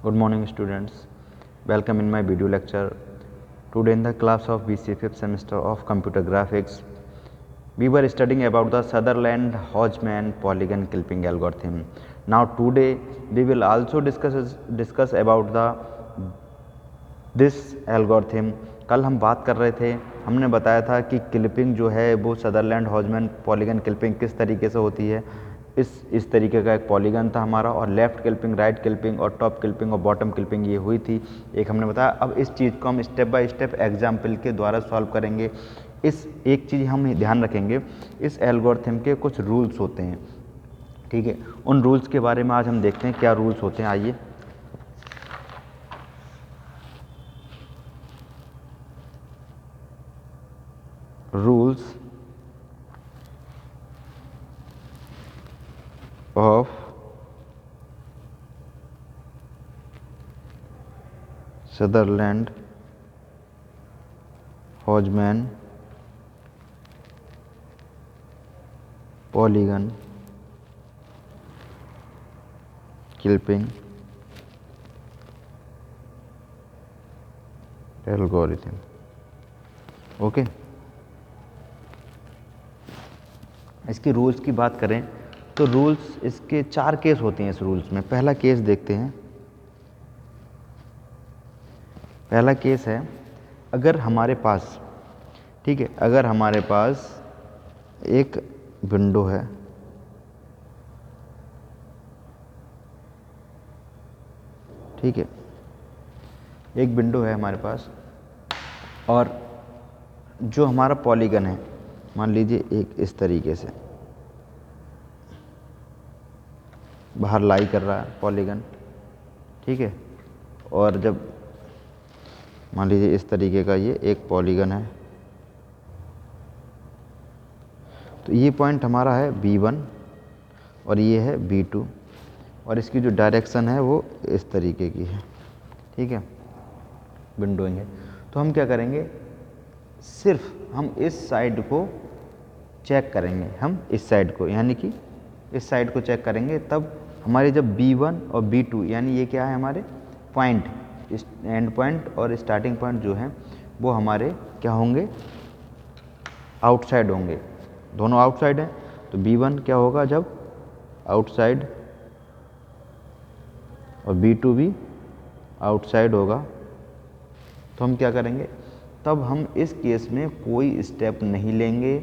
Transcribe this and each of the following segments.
Good morning students, welcome in my video lecture. Today in the class of BC 5th semester of computer graphics, we were studying about the Sutherland-Hodgman polygon clipping algorithm. Now today we will also discuss about the this algorithm. कल हम बात कर रहे थे, हमने बताया था कि क्लिपिंग जो है वो सदरलैंड हॉजमैन पॉलीगन क्लिपिंग किस तरीके से होती है. इस तरीके का एक पॉलीगन था हमारा और लेफ्ट क्लिपिंग, राइट क्लिपिंग और टॉप क्लिपिंग और बॉटम क्लिपिंग ये हुई थी. एक हमने बताया. अब इस चीज़ को हम स्टेप बाय स्टेप एग्जाम्पल के द्वारा सॉल्व करेंगे. इस एक चीज़ हम ध्यान रखेंगे, इस एल्गोरिथम के कुछ रूल्स होते हैं. ठीक है, उन रूल्स के बारे में आज हम देखते हैं क्या रूल्स होते हैं. आइए. Rules of Sutherland Hodgman polygon clipping algorithm. Okay, इसके रूल्स की बात करें तो रूल्स, इसके 4 केस होते हैं इस रूल्स में. पहला केस देखते हैं. पहला केस है अगर हमारे पास, ठीक है, अगर हमारे पास एक विंडो है, ठीक है, एक विंडो है हमारे पास और जो हमारा पॉलीगन है, मान लीजिए एक इस तरीके से बाहर लाई कर रहा है पॉलीगन, ठीक है, और जब मान लीजिए इस तरीके का ये एक पॉलीगन है, तो ये पॉइंट हमारा है B1 और ये है B2 और इसकी जो डायरेक्शन है वो इस तरीके की है. ठीक है, विंडोइंग है. तो हम क्या करेंगे, सिर्फ हम इस साइड को चेक करेंगे, हम इस साइड को, यानी कि इस साइड को चेक करेंगे. तब हमारे जब B1 और B2 यानी ये क्या है हमारे पॉइंट, एंड पॉइंट और स्टार्टिंग पॉइंट जो हैं वो हमारे क्या होंगे, आउटसाइड होंगे. दोनों आउटसाइड हैं तो B1 क्या होगा जब आउटसाइड और B2 भी आउटसाइड होगा. तो हम क्या करेंगे, तब हम इस केस में कोई स्टेप नहीं लेंगे.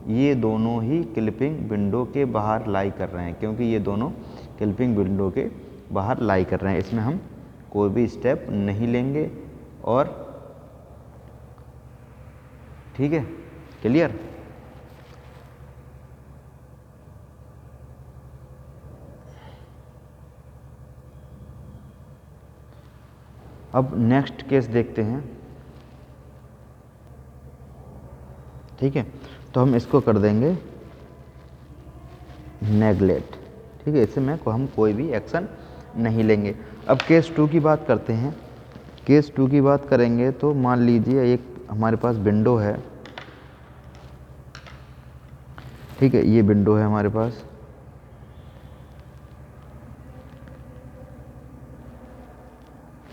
ये दोनों ही क्लिपिंग विंडो के बाहर लाई कर रहे हैं, क्योंकि ये दोनों क्लिपिंग विंडो के बाहर लाई कर रहे हैं. इसमें हम कोई भी स्टेप नहीं लेंगे. और ठीक है, क्लियर. अब नेक्स्ट केस देखते हैं. ठीक है, तो हम इसको कर देंगे नेगलेक्ट. ठीक है, इसमें हम कोई भी एक्शन नहीं लेंगे. अब केस 2 की बात करते हैं. केस 2 की बात करेंगे तो मान लीजिए एक हमारे पास विंडो है, ठीक है, ये विंडो है हमारे पास,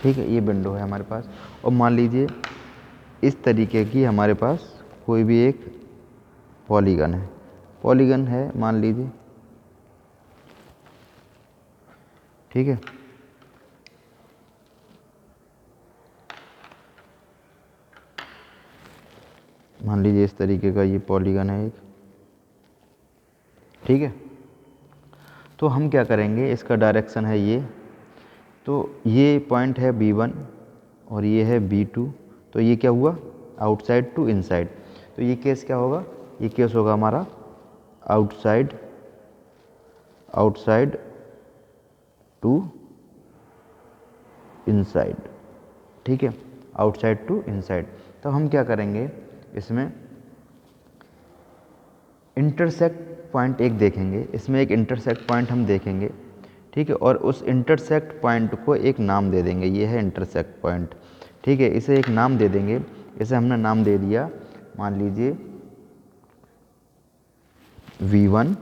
ठीक है, ये विंडो है हमारे पास. और मान लीजिए इस तरीके की हमारे पास कोई भी एक पॉलीगन है, पॉलीगन है मान लीजिए, ठीक है. मान लीजिए इस तरीके का ये पॉलीगन है एक, ठीक है. तो हम क्या करेंगे, इसका डायरेक्शन है ये, तो ये पॉइंट है B1 और ये है B2. तो ये क्या हुआ, आउटसाइड टू इनसाइड. तो ये केस क्या होगा, ये केस होगा हमारा आउटसाइड, आउटसाइड टू इनसाइड. ठीक है, आउटसाइड टू इनसाइड. तो हम क्या करेंगे, इसमें इंटरसेक्ट पॉइंट एक देखेंगे, इसमें एक इंटरसेक्ट पॉइंट हम देखेंगे, ठीक है, और उस इंटरसेक्ट पॉइंट को एक नाम दे देंगे. ये है इंटरसेक्ट पॉइंट, ठीक है, इसे एक नाम दे देंगे. इसे हमने नाम दे दिया, मान लीजिए V1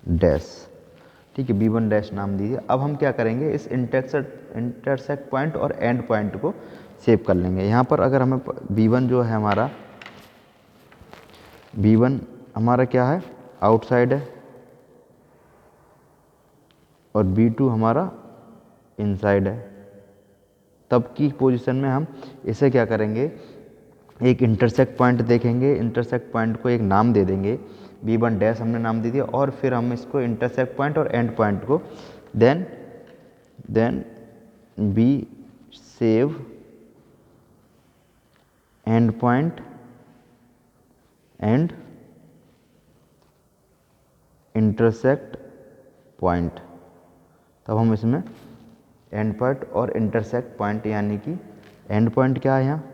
डैश. ठीक है, B1 डैश नाम दीजिए। अब हम क्या करेंगे, इस इंटरसेक्ट पॉइंट और एंड पॉइंट को सेव कर लेंगे। यहाँ पर अगर हमें B1 जो है हमारा, B1 हमारा क्या है, आउटसाइड है, और B2 हमारा इनसाइड है। तब की पोजीशन में हम इसे क्या करेंगे, एक इंटरसेक्ट पॉइंट देखेंगे, इंटरसेक्ट पॉइंट को एक नाम दे देंगे, B1 डैश हमने नाम दे दिया, और फिर हम इसको इंटरसेक्ट पॉइंट और एंड पॉइंट को then be save end point and intersect point. तब हम इसमें एंड पॉइंट और इंटरसेक्ट पॉइंट, यानी कि एंड पॉइंट क्या है यहाँ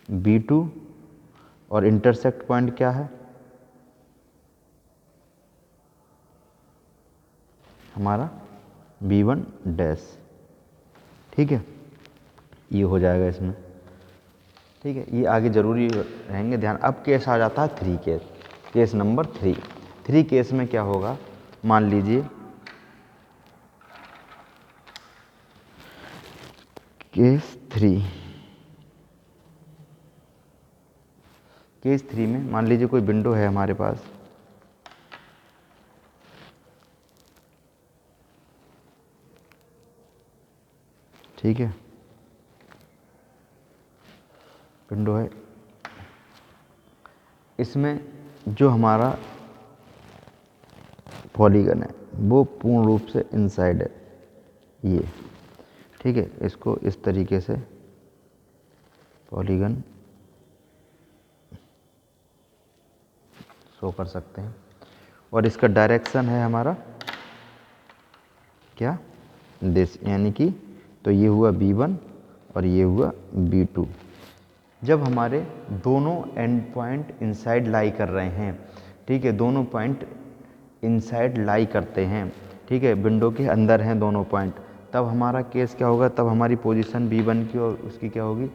B2 और इंटरसेक्ट पॉइंट क्या है हमारा B1 डैश। ठीक है, ये हो जाएगा इसमें। ठीक है, ये आगे जरूरी रहेंगे ध्यान। अब केस आ जाता है 3 केस, केस नंबर 3 केस में क्या होगा, मान लीजिए केस 3 में मान लीजिए कोई विंडो है हमारे पास, ठीक है, विंडो है, इसमें जो हमारा पॉलीगन है वो पूर्ण रूप से इनसाइड है ये। ठीक है, इसको इस तरीके से पॉलीगन शो कर सकते हैं, और इसका डायरेक्शन है हमारा क्या, दिस, यानी कि तो ये हुआ B1 और ये हुआ B2। जब हमारे दोनों एंड पॉइंट इनसाइड लाई कर रहे हैं, ठीक है, दोनों पॉइंट इनसाइड लाई करते हैं, ठीक है, विंडो के अंदर हैं दोनों पॉइंट, तब हमारा केस क्या होगा, तब हमारी पोजीशन B1 की और उसकी क्या होगी,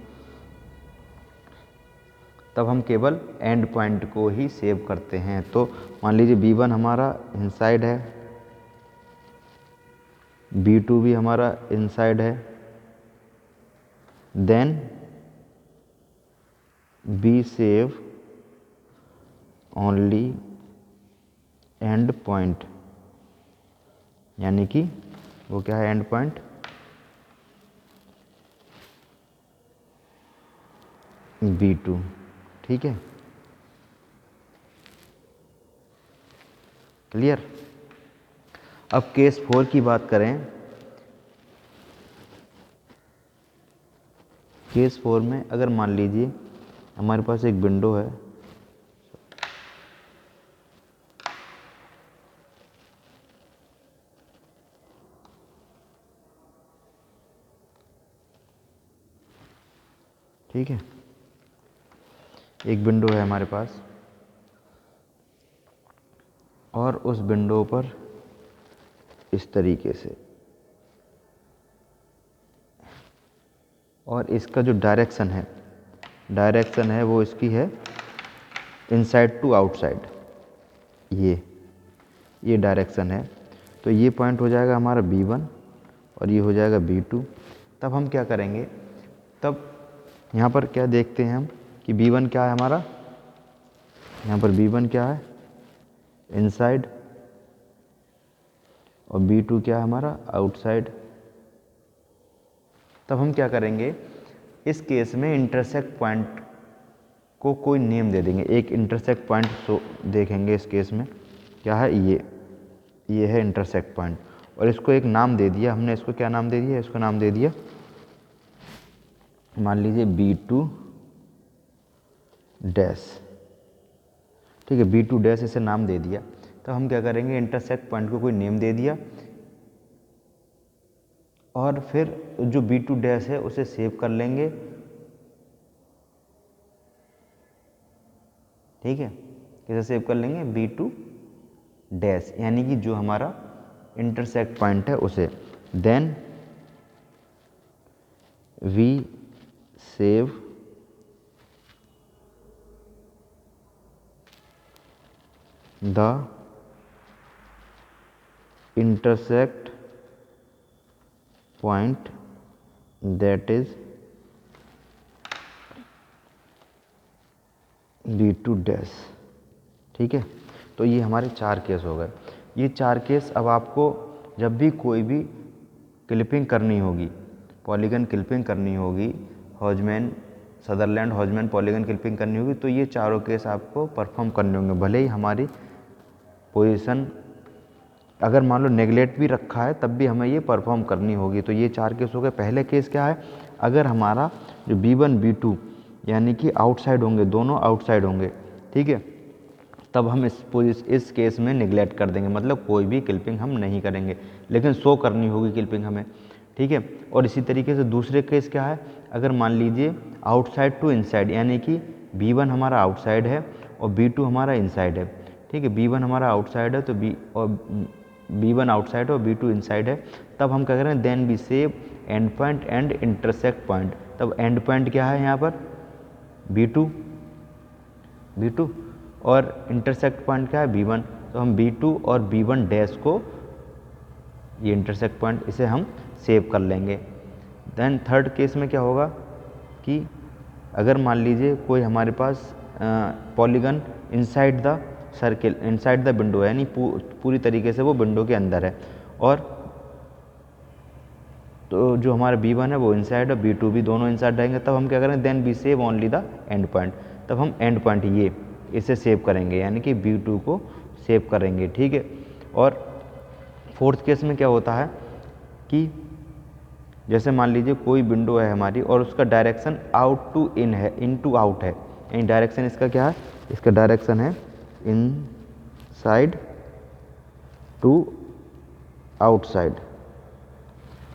तब हम केवल एंड पॉइंट को ही सेव करते हैं। तो मान लीजिए B1 हमारा इनसाइड है, B2 भी हमारा इनसाइड है, then be save only end point, यानी कि वो क्या है, एंड पॉइंट B2। ठीक है, क्लियर। अब केस 4 की बात करें, केस 4 में अगर मान लीजिए हमारे पास एक विंडो है, ठीक है, एक विंडो है हमारे पास, और उस विंडो पर इस तरीके से, और इसका जो डायरेक्शन है वो इसकी है इनसाइड टू आउटसाइड, ये डायरेक्शन है। तो ये पॉइंट हो जाएगा हमारा B1 और ये हो जाएगा B2। तब हम क्या करेंगे, तब यहाँ पर क्या देखते हैं हम कि B1 क्या है हमारा, यहाँ पर B1 क्या है, इनसाइड, और B2 क्या है हमारा, आउटसाइड। तब हम क्या करेंगे, इस केस में इंटरसेक्ट पॉइंट को कोई नेम दे देंगे, एक इंटरसेक्ट पॉइंट देखेंगे इस केस में, क्या है, ये है इंटरसेक्ट पॉइंट, और इसको एक नाम दे दिया हमने, इसको क्या नाम दे दिया, इसको नाम दे दिया मान लीजिए B2 डैश। ठीक है, B2 डैश इसे नाम दे दिया। तो हम क्या करेंगे, इंटरसेक्ट पॉइंट को कोई नेम दे दिया, और फिर जो B2 डैश है उसे सेव कर लेंगे। ठीक है, कैसे सेव कर लेंगे, B2 डैश, यानी कि जो हमारा इंटरसेक्ट पॉइंट है उसे, then we save the intersect point that is B2 dash. ठीक है, तो ये हमारे 4 केस हो गए। ये 4 केस अब आपको जब भी कोई भी क्लिपिंग करनी होगी, पॉलीगन क्लिपिंग करनी होगी, हॉजमैन सदरलैंड हॉजमैन पॉलीगन क्लिपिंग करनी होगी, तो ये चारों केस आपको परफॉर्म करने होंगे। भले ही हमारी पोजीशन अगर मान लो नेगलेक्ट भी रखा है तब भी हमें ये परफॉर्म करनी होगी। तो ये 4 केस हो गए। पहले केस क्या है, अगर हमारा जो B1 B2 यानी कि आउटसाइड होंगे, दोनों आउटसाइड होंगे, ठीक है, तब हम इस केस में निगलेक्ट कर देंगे, मतलब कोई भी क्लिपिंग हम नहीं करेंगे, लेकिन शो करनी होगी क्लिपिंग हमें। ठीक है, और इसी तरीके से दूसरे केस क्या है, अगर मान लीजिए आउटसाइड टू इनसाइड यानी कि B1 हमारा आउटसाइड है और B2 हमारा इनसाइड है। ठीक है, B1 हमारा आउटसाइड है तो B1 आउटसाइड और B2 इनसाइड है, तब हम क्या करें, then we save end point and intersect point. तब एंड पॉइंट क्या है यहाँ पर, B2 और इंटरसेक्ट पॉइंट क्या है, B1। तो हम B2 और B1 डैश को, ये इंटरसेक्ट पॉइंट, इसे हम सेव कर लेंगे। देन थर्ड केस में क्या होगा कि अगर मान लीजिए कोई हमारे पास polygon inside the circle, inside the window, यानी पूरी तरीके से वो विंडो के अंदर है, और तो जो हमारा B1 है वो इनसाइड और B2 भी दोनों इनसाइड रहेंगे, तब हम क्या करें, then we save only the end point. तब हम एंड पॉइंट ये इसे सेव करेंगे, यानी कि B2 को सेव करेंगे। ठीक है, और फोर्थ केस में क्या होता है कि जैसे मान लीजिए कोई विंडो है हमारी और उसका डायरेक्शन आउट टू इन है, इन टू आउट है, यानी डायरेक्शन इसका क्या है, इसका डायरेक्शन है inside to outside,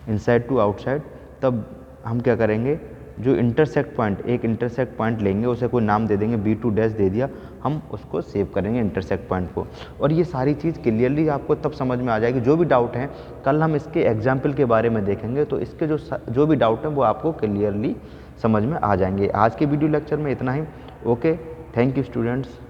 inside to outside. तब हम क्या करेंगे, जो इंटरसेक्ट पॉइंट, एक इंटरसेक्ट पॉइंट लेंगे, उसे कोई नाम दे देंगे, B2 डैश दे दिया, हम उसको सेव करेंगे इंटरसेक्ट पॉइंट को। और ये सारी चीज़ क्लियरली आपको तब समझ में आ जाएगी। जो भी डाउट हैं, कल हम इसके एग्जाम्पल के बारे में देखेंगे, तो इसके जो भी डाउट हैं वो आपको क्लियरली समझ में आ जाएंगे। आज के वीडियो लेक्चर में इतना ही। Okay, thank you students.